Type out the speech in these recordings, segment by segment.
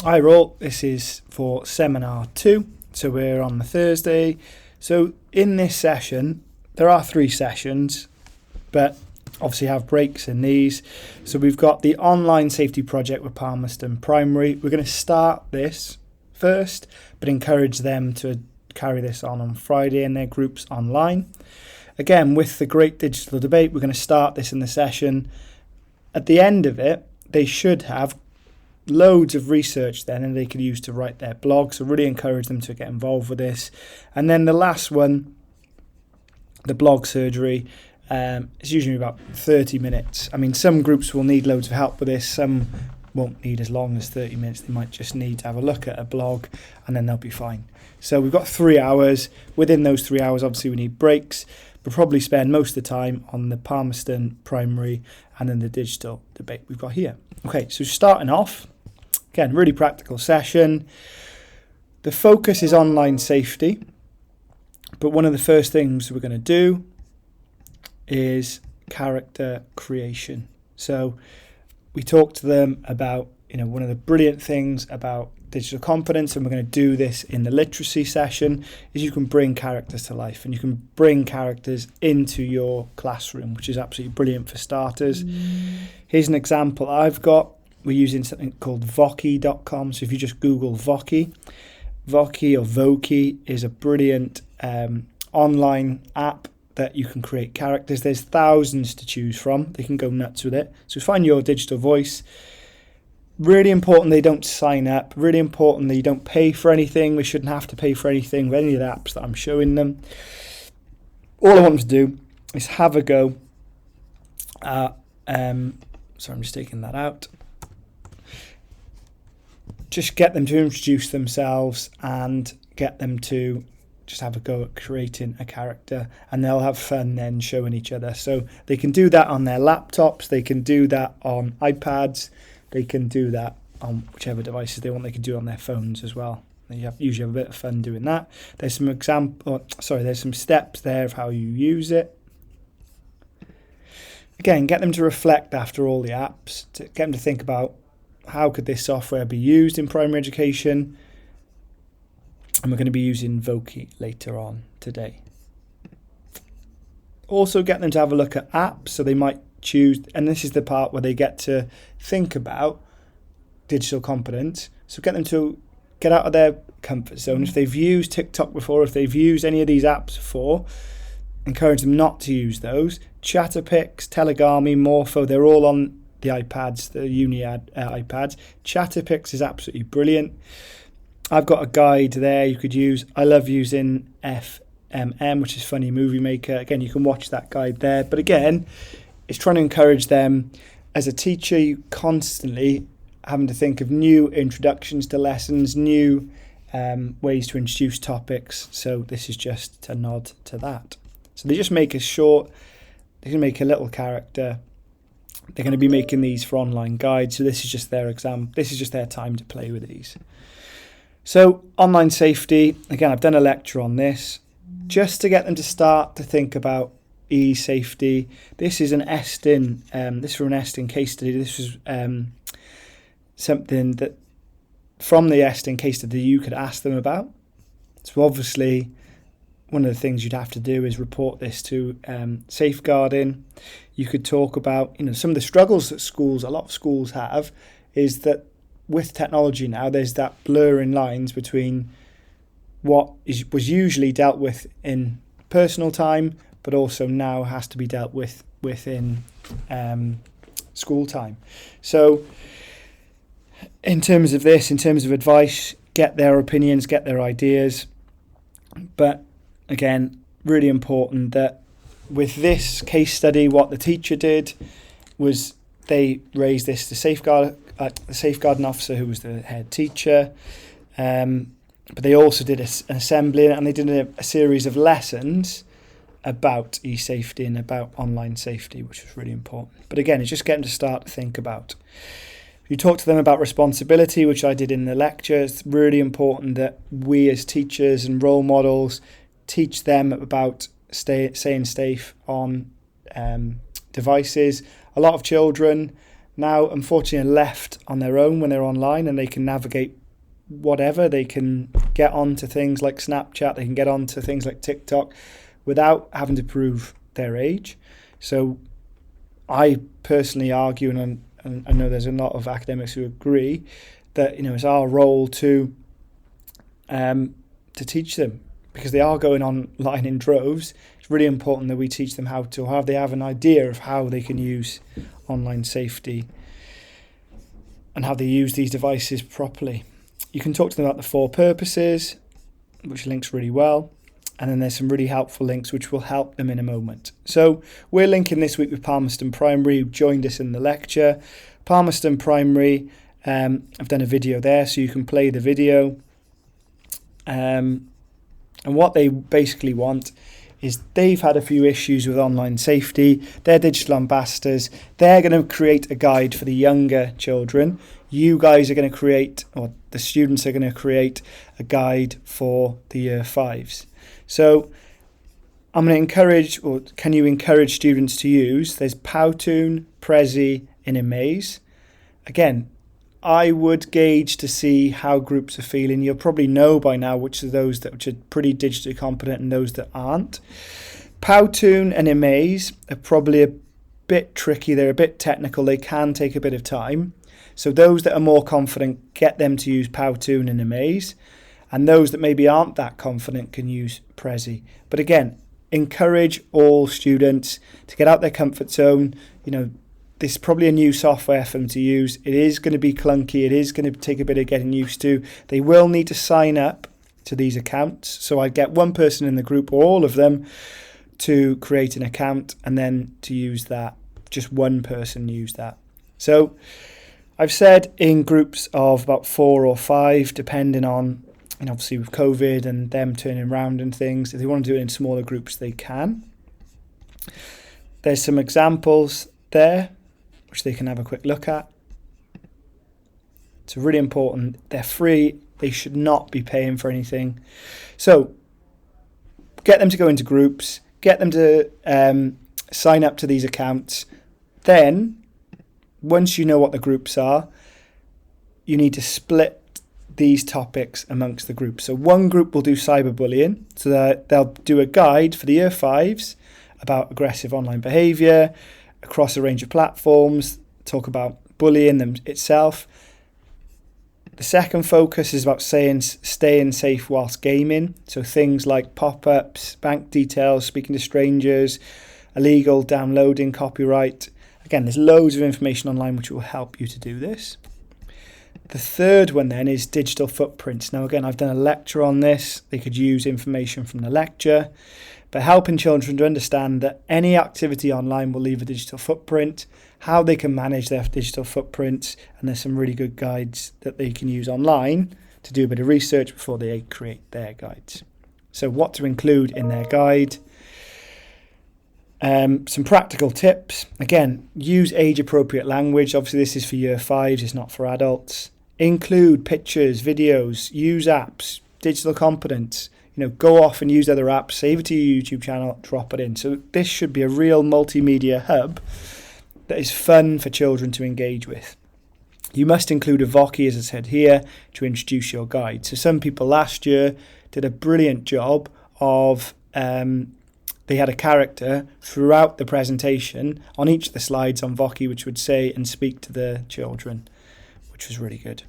Hi all, this is for seminar 2, so we're on the Thursday. So in this session, there are 3 sessions, but obviously have breaks in these. So we've got the online safety project with Palmerston Primary. We're going to start this first, but encourage them to carry this on Friday in their groups online. Again, with the great digital debate, we're going to start this in the session. At the end of it, they should have loads of research then, and they could use to write their blog. So really encourage them to get involved with this. And then the last one, the blog surgery, is usually about 30 minutes. I mean, some groups will need loads of help with this. Some won't need as long as 30 minutes. They might just need to have a look at a blog and then they'll be fine. So we've got 3 hours. Within those 3 hours, obviously we need breaks. We'll probably spend most of the time on the Palmerston Primary and then the digital debate we've got here. Okay, so starting off, again, really practical session. The focus is online safety, but one of the first things we're going to do is character creation. So we talked to them about, one of the brilliant things about digital competence, and we're going to do this in the literacy session, is you can bring characters to life and you can bring characters into your classroom, which is absolutely brilliant for starters. Here's an example I've got. We're using something called Voki.com. So if you just Google Voki or Voki is a brilliant online app that you can create characters. There's thousands to choose from. They can go nuts with it. So find your digital voice. Really important they don't sign up. Really important that you don't pay for anything. We shouldn't have to pay for anything with any of the apps that I'm showing them. All I want them to do is have a go. Sorry, I'm just taking that out. Just get them to introduce themselves and get them to just have a go at creating a character, and they'll have fun then showing each other. So they can do that on their laptops, they can do that on iPads, they can do that on whichever devices they want. They can do it on their phones as well. They usually have a bit of fun doing that. There's some steps there of how you use it. Again, get them to reflect after all the apps, to get them to think about how could this software be used in primary education. And we're going to be using Voki later on today. Also get them to have a look at apps. So they might choose, and this is the part where they get to think about digital competence. So get them to get out of their comfort zone. If they've used TikTok before, if they've used any of these apps before, encourage them not to use those. Chatterpix, Telegami, Morpho, they're all on the iPads, the uni iPads. Chatterpix is absolutely brilliant. I've got a guide there you could use. I love using FMM, which is Funny Movie Maker. Again, you can watch that guide there. But again, it's trying to encourage them. As a teacher, you constantly having to think of new introductions to lessons, new ways to introduce topics. So this is just a nod to that. So they just make a they can make a little character. They're going to be making these for online guides. So this is just their exam. This is just their time to play with these. So online safety, again, I've done a lecture on this just to get them to start to think about e-safety. This is an Estin, this is from an Estin case study. This was something that from the Estin case study you could ask them about. So obviously one of the things you'd have to do is report this to safeguarding. You could talk about, some of the struggles that a lot of schools have is that with technology now, there's that blurring lines between what was usually dealt with in personal time, but also now has to be dealt with within school time. So in terms of advice, get their opinions, get their ideas. But again, really important that with this case study, what the teacher did was they raised this to the safeguarding officer who was the head teacher. But they also did an assembly, and they did a series of lessons about e-safety and about online safety, which was really important. But again, it's just getting to start to think about. You talk to them about responsibility, which I did in the lecture. It's really important that we as teachers and role models teach them about staying safe on devices. A lot of children now unfortunately are left on their own when they're online, and they can navigate whatever. They can get onto things like Snapchat, they can get onto things like TikTok without having to prove their age. So I personally argue, and I know there's a lot of academics who agree, that it's our role to teach them, because they are going online in droves. It's really important that we teach them how they have an idea of how they can use online safety and how they use these devices properly. You can talk to them about the 4 purposes, which links really well. And then there's some really helpful links which will help them in a moment. So we're linking this week with Palmerston Primary, who joined us in the lecture. Palmerston Primary, I've done a video there, so you can play the video. And what they basically want is they've had a few issues with online safety. They're digital ambassadors. They're going to create a guide for the younger children. You guys are going to create, or the students are going to create a guide for the year 5s. So I'm going to encourage, or can you encourage students to use, there's Powtoon, Prezi and Amaze. Again, I would gauge to see how groups are feeling. You'll probably know by now which of those which are pretty digitally competent and those that aren't. Powtoon and Amaze are probably a bit tricky. They're a bit technical. They can take a bit of time. So those that are more confident, get them to use Powtoon and Amaze. And those that maybe aren't that confident can use Prezi. But again, encourage all students to get out their comfort zone. This is probably a new software for them to use. It is going to be clunky. It is going to take a bit of getting used to. They will need to sign up to these accounts. So I get one person in the group, or all of them, to create an account and then to use that. Just one person use that. So I've said in groups of about 4 or 5, depending on, obviously with COVID and them turning around and things, if they want to do it in smaller groups, they can. There's some examples there which they can have a quick look at. It's really important. They're free. They should not be paying for anything. So get them to go into groups. Get them to sign up to these accounts. Then, once you know what the groups are, you need to split these topics amongst the groups. So one group will do cyberbullying. So that they'll do a guide for the year 5s about aggressive online behaviour across a range of platforms, talk about bullying them itself. The second focus is about staying safe whilst gaming. So things like pop-ups, bank details, speaking to strangers, illegal downloading, copyright. Again, there's loads of information online which will help you to do this. The third one then is digital footprints. Now again, I've done a lecture on this. They could use information from the lecture, but helping children to understand that any activity online will leave a digital footprint, how they can manage their digital footprints, and there's some really good guides that they can use online to do a bit of research before they create their guides. So what to include in their guide. Some practical tips. Again, use age-appropriate language. Obviously, this is for year 5s, it's not for adults. Include pictures, videos, use apps, digital competence. Go off and use other apps, save it to your YouTube channel, drop it in. So this should be a real multimedia hub that is fun for children to engage with. You must include a Voki, as I said here, to introduce your guide. So some people last year did a brilliant job of, they had a character throughout the presentation on each of the slides on Voki, which would say and speak to the children, which was really good.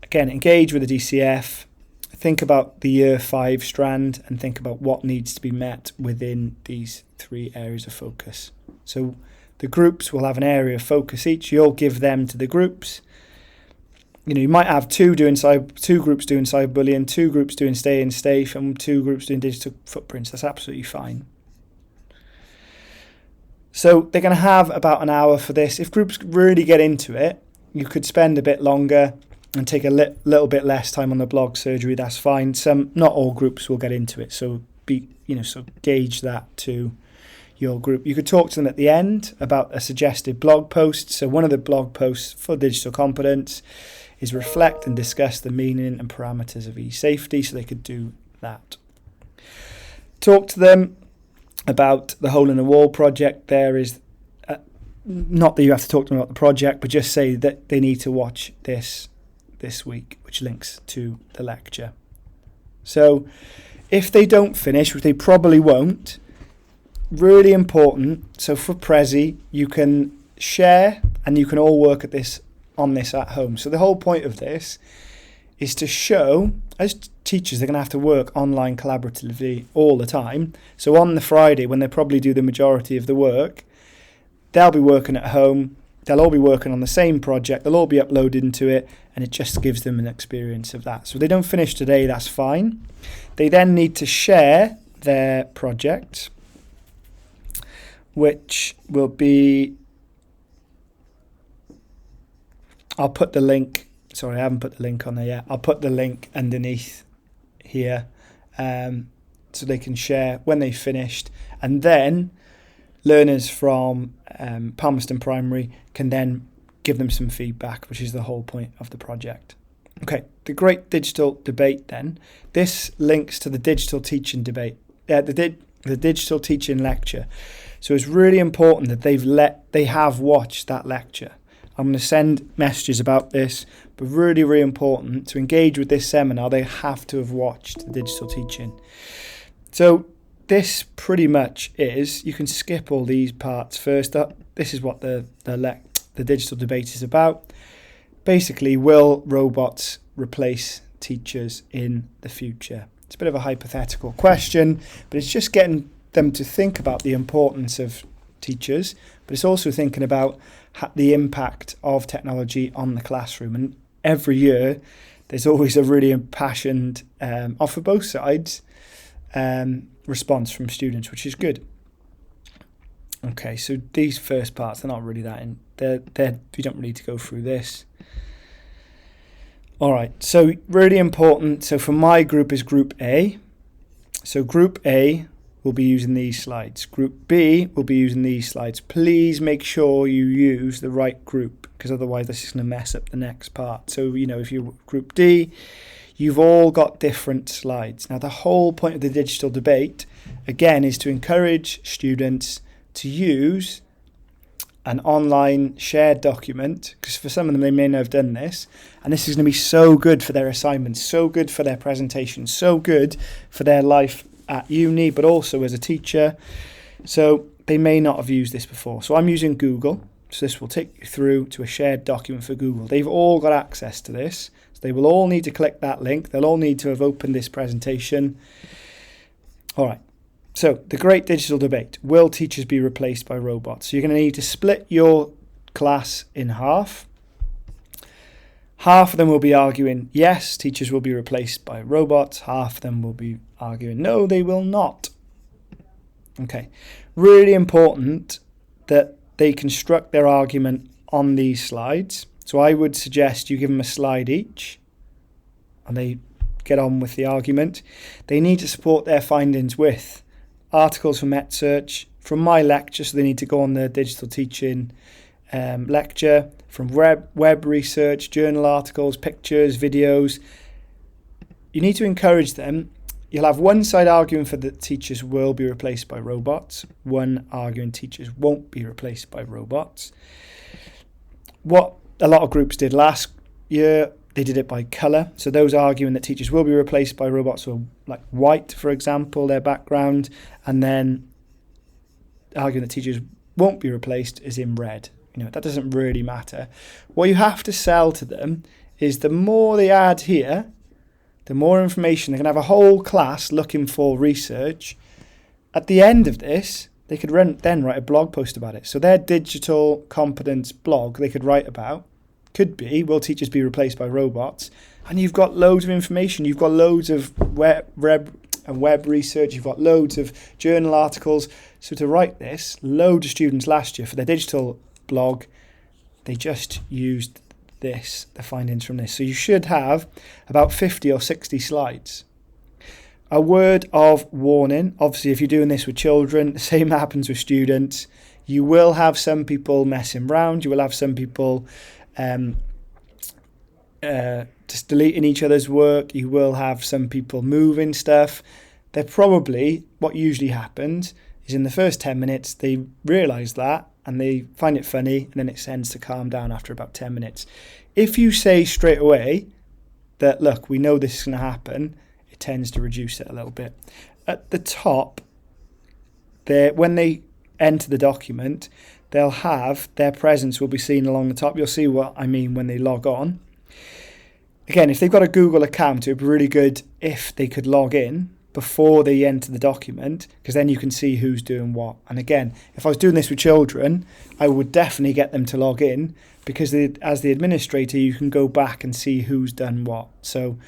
Again, engage with the DCF. Think about the year 5 strand and think about what needs to be met within these 3 areas of focus. So the groups will have an area of focus each. You'll give them to the groups. You might have 2 groups doing cyberbullying, 2 groups doing staying safe, and 2 groups doing digital footprints. That's absolutely fine. So they're going to have about an hour for this. If groups really get into it, you could spend a bit longer and take a little bit less time on the blog surgery. That's fine. Not all groups will get into it, so gauge that to your group. You could talk to them at the end about a suggested blog post. So one of the blog posts for digital competence is reflect and discuss the meaning and parameters of e-safety, so they could do that. Talk to them about the Hole in the Wall project. There is not that you have to talk to them about the project, but just say that they need to watch this week, which links to the lecture. So if they don't finish, which they probably won't, really important. So for Prezi, you can share and you can all work on this at home. So the whole point of this is to show, as teachers, they're going to have to work online collaboratively all the time. So on the Friday, when they probably do the majority of the work, they'll be working at home. They'll all be working on the same project. They'll all be uploaded into it, and it just gives them an experience of that. So if they don't finish today, that's fine. They then need to share their project, which will be, I'll put the link, sorry, I haven't put the link on there yet. I'll put the link underneath here so they can share when they've finished. And then learners from Palmerston Primary can then give them some feedback, which is the whole point of the project. Okay, the Great Digital Debate then. This links to the digital teaching debate, the digital teaching lecture. So it's really important that they have watched that lecture. I'm going to send messages about this, but really, really important to engage with this seminar. They have to have watched the digital teaching. So this pretty much is, you can skip all these parts first up. This is what the digital debate is about. Basically, will robots replace teachers in the future? It's a bit of a hypothetical question, but it's just getting them to think about the importance of teachers, but it's also thinking about the impact of technology on the classroom. And every year, there's always a really impassioned, for both sides, response from students, which is good. Okay, so these first parts, they're not really that you don't really need to go through this. All right, so really important. So for my group is Group A. So Group A will be using these slides. Group B will be using these slides. Please make sure you use the right group, because otherwise this is going to mess up the next part. So, if you're Group D, you've all got different slides. Now, the whole point of the digital debate, again, is to encourage students to use an online shared document, because for some of them, they may not have done this. And this is going to be so good for their assignments, so good for their presentation, so good for their life at uni, but also as a teacher. So they may not have used this before. So I'm using Google. So this will take you through to a shared document for Google. They've all got access to this. So they will all need to click that link. They'll all need to have opened this presentation. All right. So the Great Digital Debate. Will teachers be replaced by robots? So you're going to need to split your class in half. Half of them will be arguing, yes, teachers will be replaced by robots. Half of them will be arguing, no, they will not. Okay, really important that they construct their argument on these slides. So I would suggest you give them a slide each and they get on with the argument. They need to support their findings with articles from EdSearch, from my lecture, so they need to go on the digital teaching lecture, from web research, journal articles, pictures, videos. You need to encourage them. You'll have one side arguing for that teachers will be replaced by robots, one arguing teachers won't be replaced by robots. What a lot of groups did last year, they did it by colour. So those arguing that teachers will be replaced by robots were like white, for example, their background, and then arguing that teachers won't be replaced is in red. That doesn't really matter. What you have to sell to them is the more they add here, the more information. They're going to have a whole class looking for research. At the end of this, they could then write a blog post about it. So their digital competence blog they could write about could be, will teachers be replaced by robots? And you've got loads of information. You've got loads of web research. You've got loads of journal articles. So to write this, loads of students last year for their digital blog, they just used the findings from this. So you should have about 50 or 60 slides. A word of warning, obviously if you're doing this with children, the same happens with students. You will have some people messing around, you will have some people just deleting each other's work, you will have some people moving stuff. They're probably, what usually happens is in the first 10 minutes, they realise that and they find it funny, and then it tends to calm down after about 10 minutes. If you say straight away that, look, we know this is going to happen, it tends to reduce it a little bit. At the top, when they enter the document, they'll have their presence will be seen along the top. You'll see what I mean when they log on. Again, if they've got a Google account, it would be really good if they could log in before they enter the document, because then you can see who's doing what. And again, if I was doing this with children, I would definitely get them to log in, because as the administrator, you can go back and see who's done what. So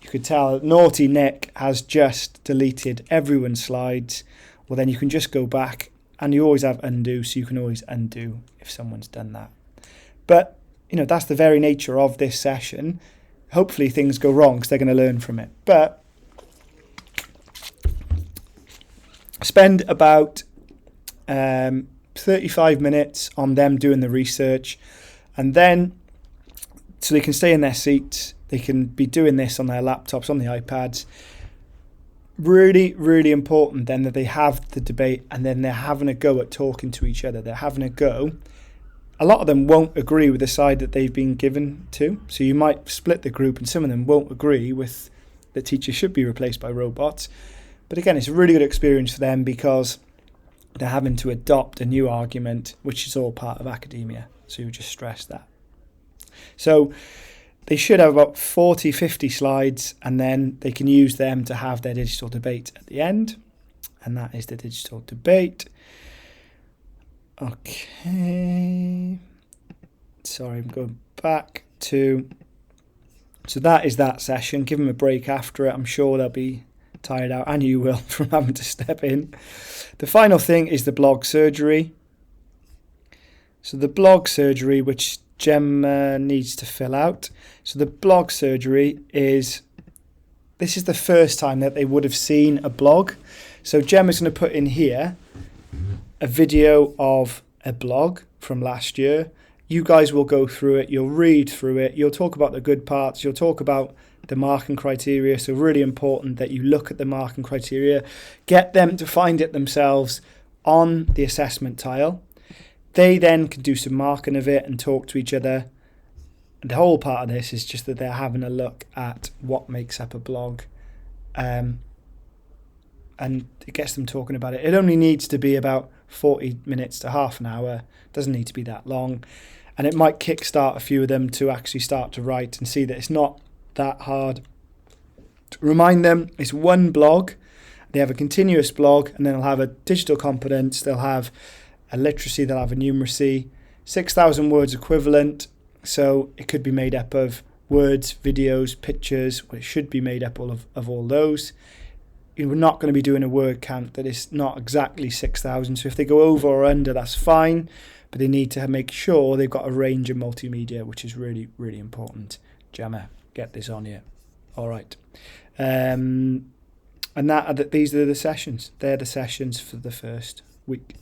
you could tell naughty Nick has just deleted everyone's slides. Well, then you can just go back, and you always have undo, so you can always undo if someone's done that. But, that's the very nature of this session. Hopefully things go wrong because they're going to learn from it. But spend about 35 minutes on them doing the research, and then so they can stay in their seats, they can be doing this on their laptops, on the iPads. Really, really important then that they have the debate, and then they're having a go at talking to each other. They're having a go. A lot of them won't agree with the side that they've been given to, so you might split the group, and some of them won't agree with that teachers should be replaced by robots. But again, it's a really good experience for them because they're having to adopt a new argument, which is all part of academia. So you just stress that. So they should have about 40, 50 slides, and then they can use them to have their digital debate at the end. And that is the digital debate. Okay. Sorry, I'm going back to... So that is that session. Give them a break after it. I'm sure they'll be tired out, and you will, from having to step in. The final thing is the blog surgery. So the blog surgery, which Gemma needs to fill out. So the blog surgery this is the first time that they would have seen a blog. So Gemma's going to put in here a video of a blog from last year. You guys will go through it, you'll read through it, you'll talk about the good parts, you'll talk about the marking criteria. So really important that you look at the marking criteria, get them to find it themselves on the assessment tile. They then can do some marking of it and talk to each other. And the whole part of this is just that they're having a look at what makes up a blog. And it gets them talking about it. It only needs to be about 40 minutes to half an hour. It doesn't need to be that long. And it might kickstart a few of them to actually start to write and see that it's not that hard. To remind them, it's one blog. They have a continuous blog, and then they'll have a digital competence, they'll have a literacy, they'll have a numeracy, 6,000 words equivalent. So it could be made up of words, videos, pictures. Well, it should be made up of all those. We're not going to be doing a word count that is not exactly 6,000. So if they go over or under, that's fine. But they need to make sure they've got a range of multimedia, which is really, really important. Gemma, get this on here. All right. And these are the sessions. They're the sessions for the first week.